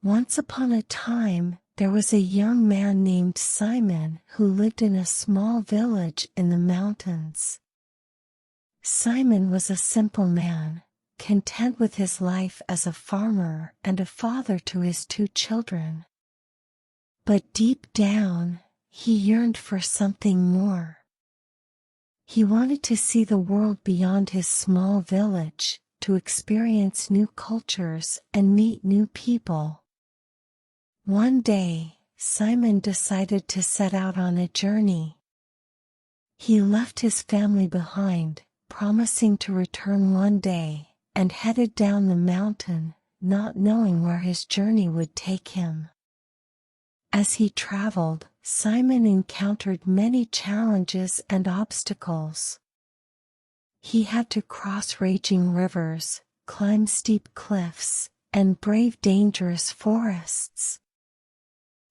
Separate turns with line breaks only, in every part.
Once upon a time, there was a young man named Simon who lived in a small village in the mountains. Simon was a simple man, content with his life as a farmer and a father to his 2 children. But deep down, he yearned for something more. He wanted to see the world beyond his small village, to experience new cultures and meet new people. One day, Simon decided to set out on a journey. He left his family behind, promising to return one day, and headed down the mountain, not knowing where his journey would take him. As he traveled, Simon encountered many challenges and obstacles. He had to cross raging rivers, climb steep cliffs, and brave dangerous forests.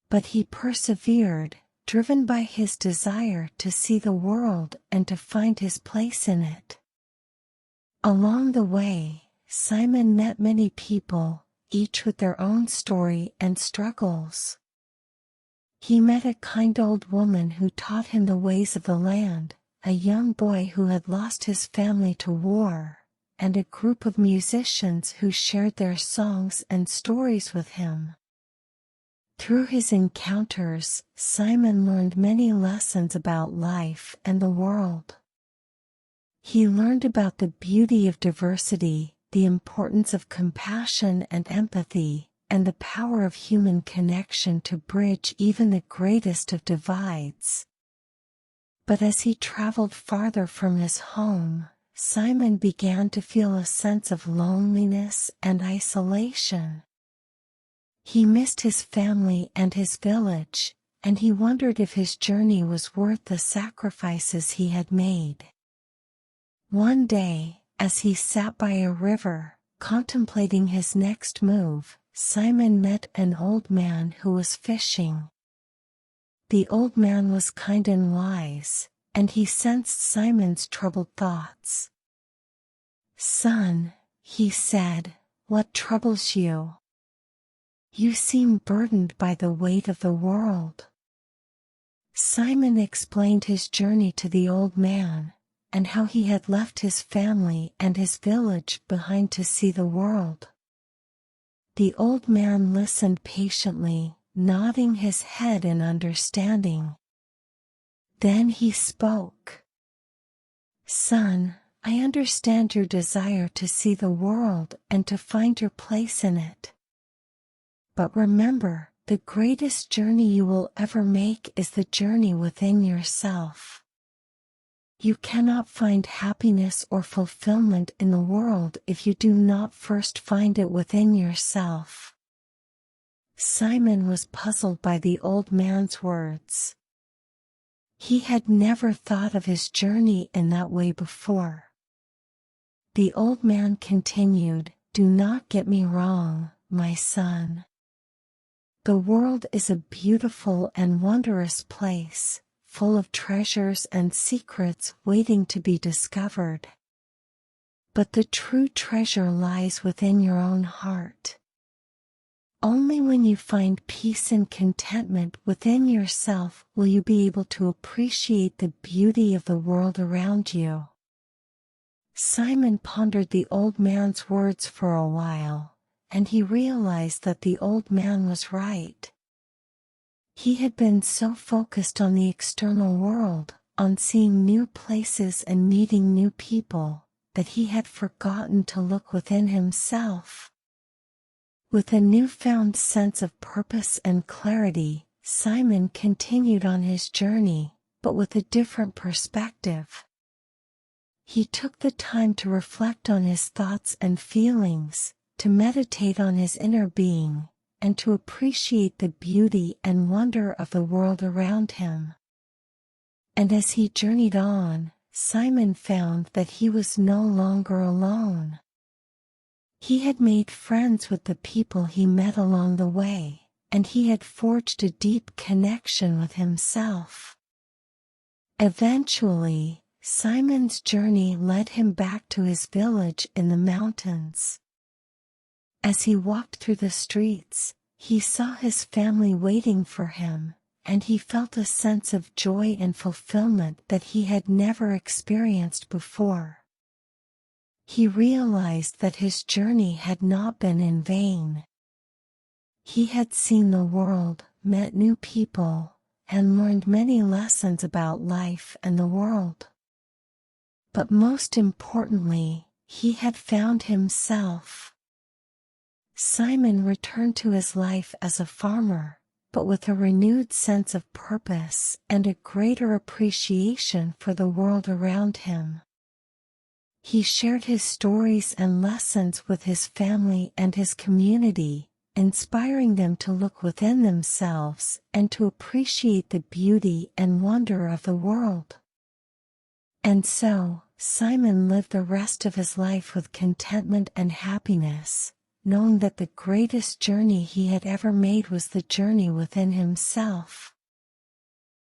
But he persevered, driven by his desire to see the world and to find his place in it. Along the way, Simon met many people, each with their own story and struggles. He met a kind old woman who taught him the ways of the land, a young boy who had lost his family to war, and a group of musicians who shared their songs and stories with him. Through his encounters, Simon learned many lessons about life and the world. He learned about the beauty of diversity, the importance of compassion and empathy, and the power of human connection to bridge even the greatest of divides. But as he traveled farther from his home, Simon began to feel a sense of loneliness and isolation. He missed his family and his village, and he wondered if his journey was worth the sacrifices he had made. One day, as he sat by a river, contemplating his next move, Simon met an old man who was fishing. The old man was kind and wise, and he sensed Simon's troubled thoughts. "Son," he said, "what troubles you? You seem burdened by the weight of the world." Simon explained his journey to the old man, and how he had left his family and his village behind to see the world. The old man listened patiently, nodding his head in understanding. Then he spoke. "Son, I understand your desire to see the world and to find your place in it. But remember, the greatest journey you will ever make is the journey within yourself. You cannot find happiness or fulfillment in the world if you do not first find it within yourself." Simon was puzzled by the old man's words. He had never thought of his journey in that way before. The old man continued, "Do not get me wrong, my son. The world is a beautiful and wondrous place, full of treasures and secrets waiting to be discovered. But the true treasure lies within your own heart. Only when you find peace and contentment within yourself will you be able to appreciate the beauty of the world around you." Simon pondered the old man's words for a while, and he realized that the old man was right. He had been so focused on the external world, on seeing new places and meeting new people, that he had forgotten to look within himself. With a newfound sense of purpose and clarity, Simon continued on his journey, but with a different perspective. He took the time to reflect on his thoughts and feelings, to meditate on his inner being, and to appreciate the beauty and wonder of the world around him. And as he journeyed on, Simon found that he was no longer alone. He had made friends with the people he met along the way, and he had forged a deep connection with himself. Eventually, Simon's journey led him back to his village in the mountains. As he walked through the streets, He saw his family waiting for him, and he felt a sense of joy and fulfillment that he had never experienced before. He realized that his journey had not been in vain. He had seen the world, met new people, and learned many lessons about life and the world. But most importantly, he had found himself. Simon returned to his life as a farmer, but with a renewed sense of purpose and a greater appreciation for the world around him. He shared his stories and lessons with his family and his community, inspiring them to look within themselves and to appreciate the beauty and wonder of the world. And so, Simon lived the rest of his life with contentment and happiness, knowing that the greatest journey he had ever made was the journey within himself.